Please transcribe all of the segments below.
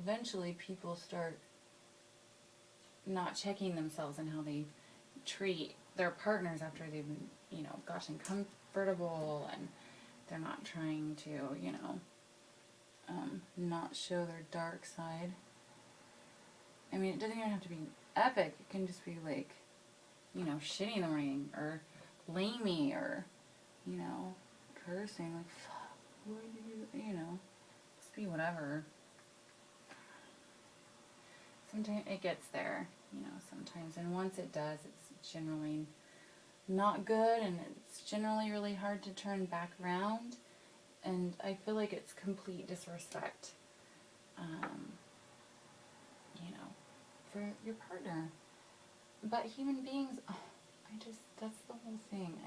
eventually people start not checking themselves and how they treat their partners after they've been, gotten comfortable, and they're not trying to, not show their dark side. I mean, it doesn't even have to be epic. It can just be like, shitty in the morning, or blamey, or, cursing, like, fuck, what did you, just be whatever. Sometimes it gets there, sometimes. And once it does, it's generally not good, and it's generally really hard to turn back around. And I feel like it's complete disrespect, for your partner. But human beings, that's the whole thing.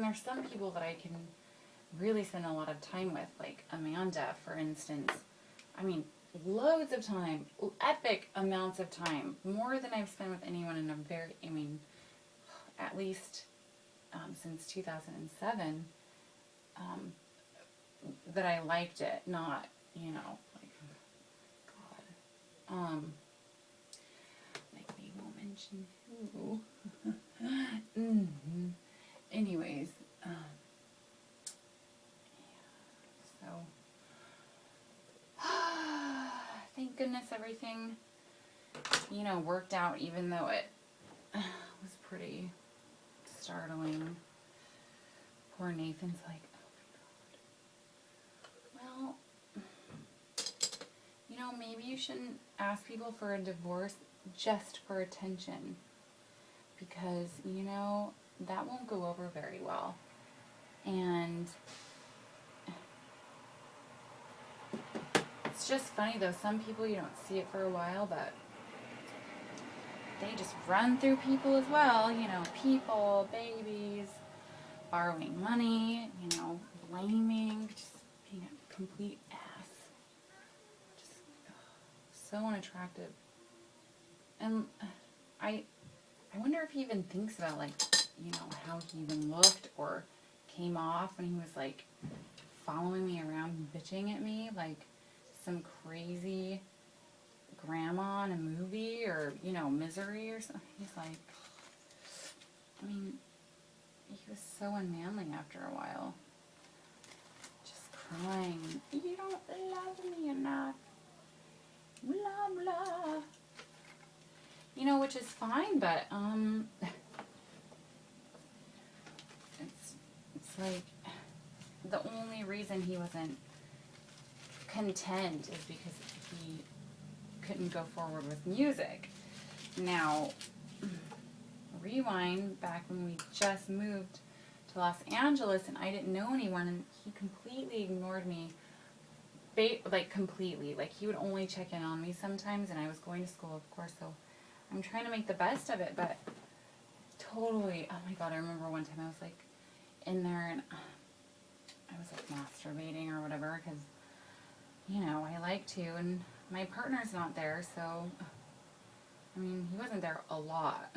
There's some people that I can really spend a lot of time with, like Amanda, for instance. Loads of time, epic amounts of time, more than I've spent with anyone in at least since 2007, that I liked it, not, God. Like, we won't mention who. Mm-hmm. Anyways, so, thank goodness everything, worked out, even though it was pretty startling. Poor Nathan's like, oh my God. Well, maybe you shouldn't ask people for a divorce just for attention, because, that won't go over very well. And it's just funny, though. Some people, you don't see it for a while, but they just run through people as well. People, babies, borrowing money, blaming, just being a complete ass. Just so unattractive. And I wonder if he even thinks about, like, how he even looked or came off when he was, like, following me around, bitching at me, like some crazy grandma in a movie, or, Misery or something. He's like, he was so unmanly after a while. Just crying, you don't love me enough. Blah, blah. Which is fine, but, it's like, the only reason he wasn't content is because he couldn't go forward with music. Now, rewind back when we just moved to Los Angeles and I didn't know anyone, and he completely ignored me. Completely. Like, he would only check in on me sometimes, and I was going to school, of course, so I'm trying to make the best of it, but totally, oh my God, I remember one time I was, like, in there, and I was, like, masturbating or whatever, because, I like to, and my partner's not there, so, he wasn't there a lot.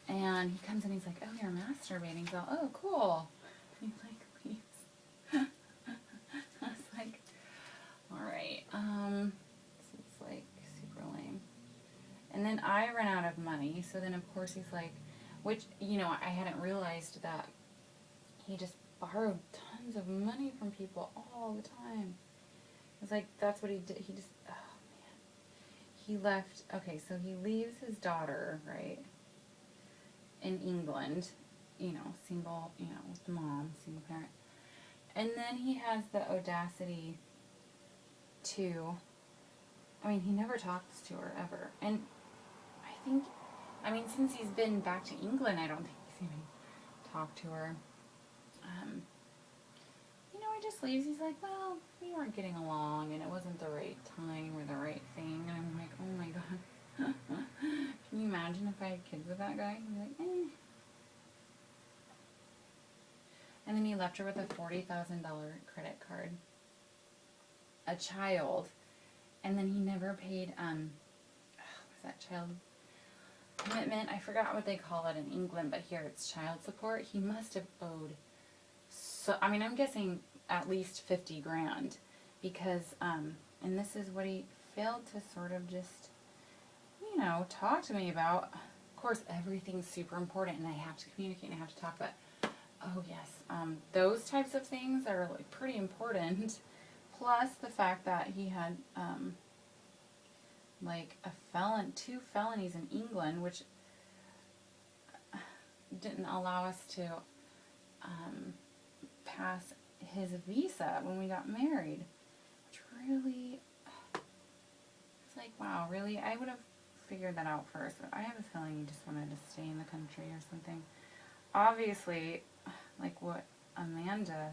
And he comes in, he's like, oh, you're masturbating, so, oh, cool. And he's like, please. I was like, alright, this is, like, super lame. And then I ran out of money, so then, of course, he's like, which, I hadn't realized that he just borrowed tons of money from people all the time. It's like, that's what he did. He just, oh, man. He left, okay, so he leaves his daughter, right, in England, single, with the mom, single parent. And then he has the audacity to, he never talks to her, ever. And I think, since he's been back to England, I don't think he's even talked to her. He just leaves. He's like, well, we weren't getting along, and it wasn't the right time or the right thing. And I'm like, oh my God. Can you imagine if I had kids with that guy? I'd be like, eh. And then he left her with a $40,000 credit card. A child. And then he never paid, what's that, child commitment? I forgot what they call it in England, but here it's child support. He must have owed, so, I'm guessing at least $50,000. because, and this is what he failed to sort of just, you know, talk to me about. Of course, everything's super important and I have to communicate and I have to talk, but oh yes, those types of things are like pretty important. Plus the fact that he had like two felonies in England, which didn't allow us to pass his visa when we got married. Which really, it's like, wow, really? I would have figured that out first, but I have a feeling he just wanted to stay in the country or something. Obviously, like what Amanda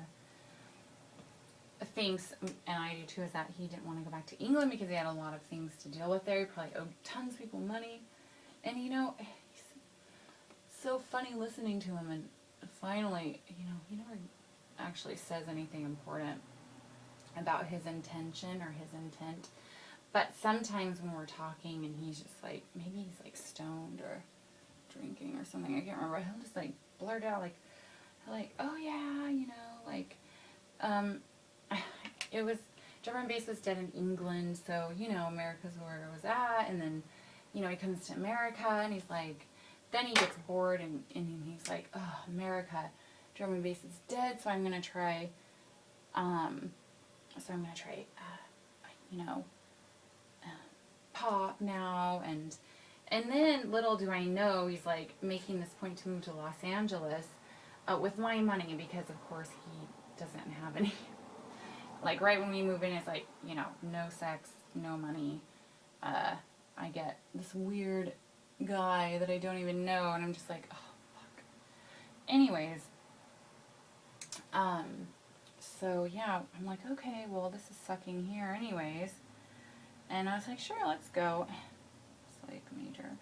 thinks, and I do too, is that he didn't want to go back to England because he had a lot of things to deal with there. He probably owed tons of people money. And you know, he's so funny listening to him, and finally, you know, he never actually says anything important about his intention or his intent. But sometimes when we're talking and he's just like, maybe he's like stoned or drinking or something, I can't remember, he'll just like blurt out like, oh yeah, you know, like, it was, German base was dead in England, so, you know, America's where it was at, and then, you know, he comes to America, and he's like, then he gets bored, and he's like, oh, America, German base is dead, so I'm gonna try, you know, pop now, and then little do I know, he's like making this point to move to Los Angeles, with my money, because of course he doesn't have any. Like right when we move in, it's like, you know, no sex, no money. I get this weird guy that I don't even know, and I'm just like, oh fuck. Anyways, so yeah, I'm like, okay, well this is sucking here anyways. And I was like, sure, let's go. It's like major.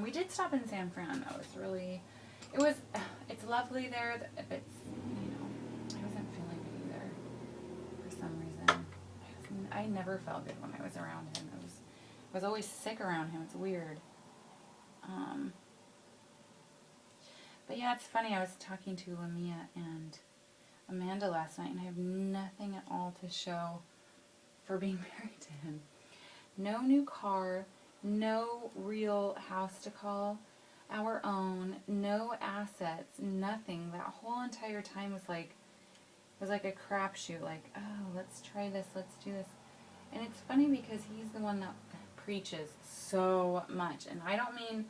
We did stop in San Fran though. It's lovely there, but it's, you know, I wasn't feeling it either for some reason. I never felt good when I was around him. I was always sick around him. It's weird. But yeah, it's funny. I was talking to Lamia and Amanda last night, and I have nothing at all to show for being married to him. No new car, no real house to call our own, no assets, nothing. That whole entire time was like a crapshoot. Like, oh, let's try this, let's do this. And it's funny because he's the one that preaches so much, and I don't mean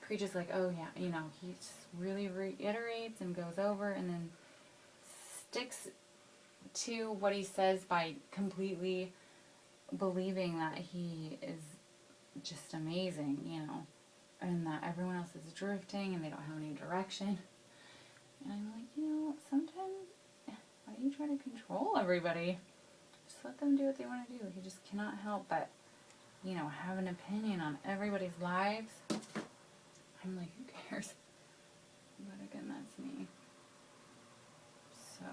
preaches like, oh yeah, you know, he just really reiterates and goes over and then sticks to what he says by completely believing that he is just amazing, you know, and that everyone else is drifting and they don't have any direction. And I'm like, you know, sometimes, why do you try to control everybody? Just let them do what they want to do. He just cannot help but, you know, have an opinion on everybody's lives. I'm like, who cares? But again, that's me. So,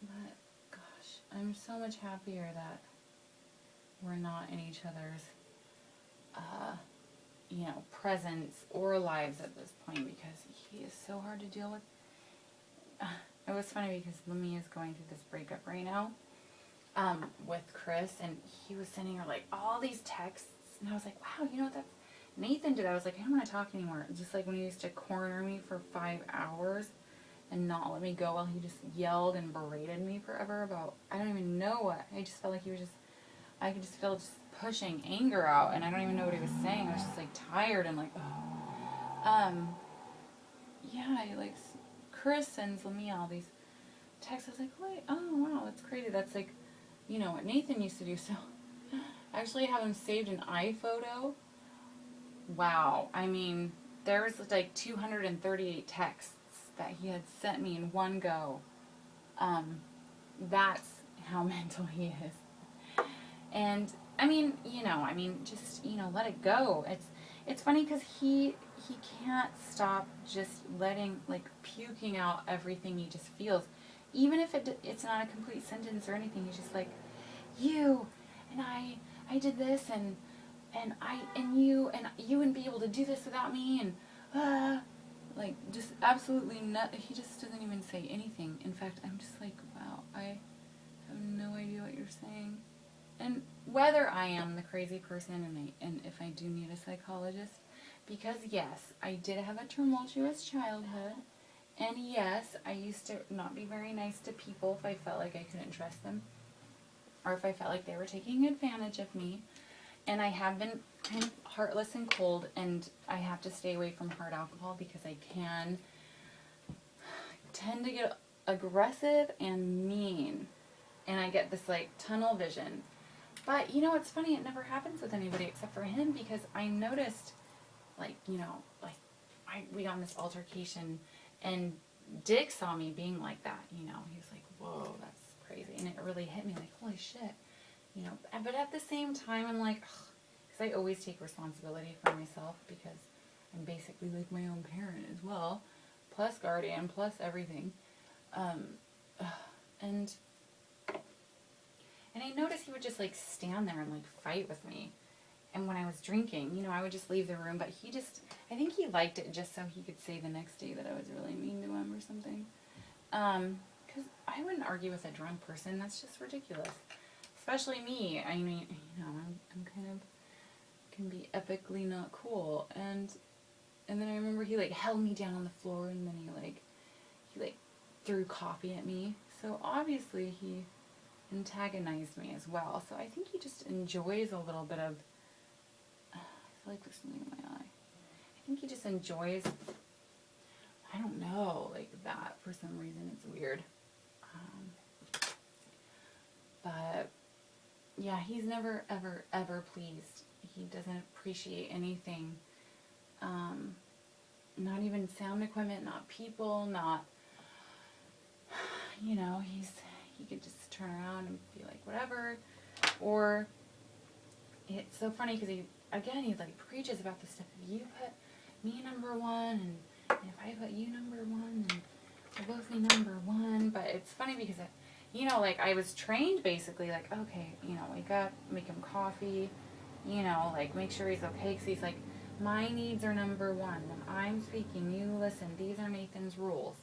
but gosh, I'm so much happier that we're not in each other's, you know, presence or lives at this point, because he is so hard to deal with. It was funny because Lamia is going through this breakup right now, with Chris, and he was sending her like all these texts, and I was like, wow, you know what, that's Nathan did. I was like, I don't want to talk anymore. Just like when he used to corner me for 5 hours and not let me go while he just yelled and berated me forever about, I don't even know what. I just felt like he was just, I could just feel just pushing anger out, and I don't even know what he was saying. I was just like tired and like, oh. Yeah, like Chris sends Lamia all these texts. I was like, wait, oh wow, that's crazy. That's like, you know, what Nathan used to do. So I actually have him saved in iPhoto. Wow. I mean, there was like 238 texts that he had sent me in one go. That's how mental he is. And I mean, you know, just, you know, let it go. It's funny because he can't stop just letting, like, puking out everything he just feels. Even if it's not a complete sentence or anything, he's just like, you, and I did this, and you wouldn't be able to do this without me, and like, just absolutely not. He just doesn't even say anything. In fact, I'm just like, wow, whether I am the crazy person and if I do need a psychologist. Because yes, I did have a tumultuous childhood. And yes, I used to not be very nice to people if I felt like I couldn't trust them. Or if I felt like they were taking advantage of me. And I have been kind of heartless and cold, and I have to stay away from hard alcohol because I can tend to get aggressive and mean. And I get this like tunnel vision. But you know, it's funny, it never happens with anybody except for him, because I noticed, like, you know, like we got in this altercation and Dick saw me being like that, you know. He was like, whoa, that's crazy. And it really hit me like, holy shit. You know, but at the same time, I'm like, because I always take responsibility for myself because I'm basically like my own parent as well, plus guardian, plus everything. And I noticed he would just like stand there and like fight with me. And when I was drinking, you know, I would just leave the room, but he just, I think he liked it just so he could say the next day that I was really mean to him or something. Because I wouldn't argue with a drunk person. That's just ridiculous. Especially me. I mean, you know, I'm kind of, can be epically not cool. And then I remember he like held me down on the floor, and then he threw coffee at me. So obviously he antagonized me as well. So I think he just enjoys a little bit of, I feel like there's something in my eye. I think he just enjoys, I don't know, like that for some reason. It's weird. But yeah, he's never, ever, ever pleased. He doesn't appreciate anything. Not even sound equipment, not people, not, you know, he could just turn around and be like, whatever. Or, it's so funny because he like preaches about this stuff. If you put me number one, and if I put you number one, and we'll both be number one. But it's funny because you know, like I was trained basically, like, okay, you know, wake up, make him coffee, you know, like make sure he's okay, because he's like, my needs are number one. When I'm speaking, you listen. These are Nathan's rules.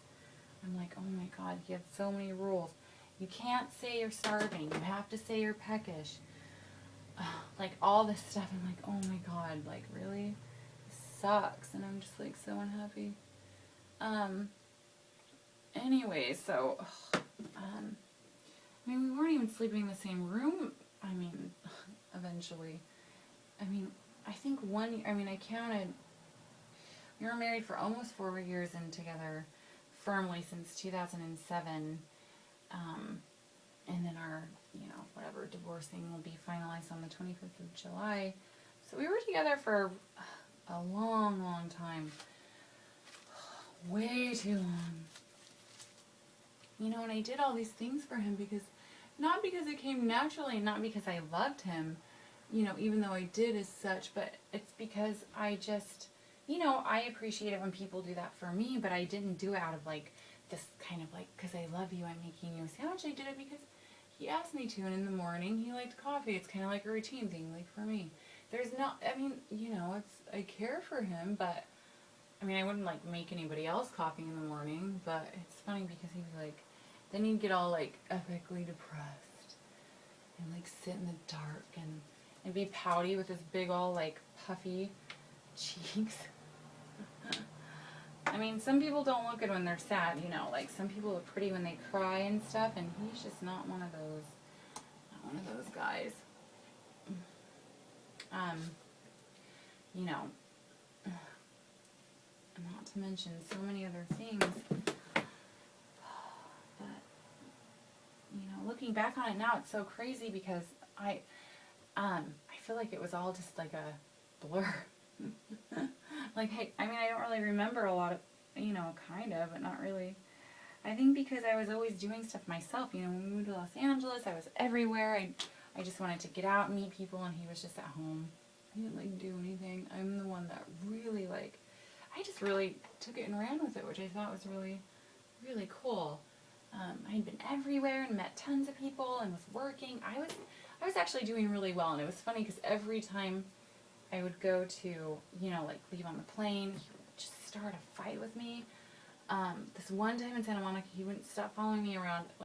I'm like, oh my God, he had so many rules. You can't say you're starving. You have to say you're peckish. Like all this stuff. I'm like, oh my God, like really? This sucks. And I'm just like so unhappy. Anyway, so, I mean, we weren't even sleeping in the same room. I mean, eventually. I mean, I think I counted, we were married for almost 4 years and together firmly since 2007. And then our, you know, whatever, divorcing will be finalized on the 25th of July. So we were together for a long, long time. Way too long. You know, and I did all these things for him not because it came naturally, not because I loved him, you know, even though I did as such, but it's because I just, you know, I appreciate it when people do that for me, but I didn't do it out of like this kind of like, because I love you, I'm making you a sandwich. I did it because he asked me to, and in the morning he liked coffee. It's kind of like a routine thing, like for me. There's not, I mean, you know, I care for him, but, I mean, I wouldn't like make anybody else coffee in the morning, but it's funny because he was like, then he'd get all like epically depressed and like sit in the dark and be pouty with his big all like puffy cheeks. I mean, some people don't look good when they're sad, you know, like some people look pretty when they cry and stuff, and he's just not one of those guys. You know, not to mention so many other things. But, you know, looking back on it now, it's so crazy because I feel like it was all just like a blur. Like, hey, I mean, I don't really remember a lot of, you know, kind of, but not really. I think because I was always doing stuff myself. You know, when we moved to Los Angeles, I was everywhere. I just wanted to get out and meet people, and he was just at home. He didn't, like, do anything. I'm the one that really, like, I just really took it and ran with it, which I thought was really, really cool. I had been everywhere and met tons of people and was working. I was actually doing really well, and it was funny because every time I would go to, you know, like leave on the plane, he would just start a fight with me. This one time in Santa Monica, he wouldn't stop following me around.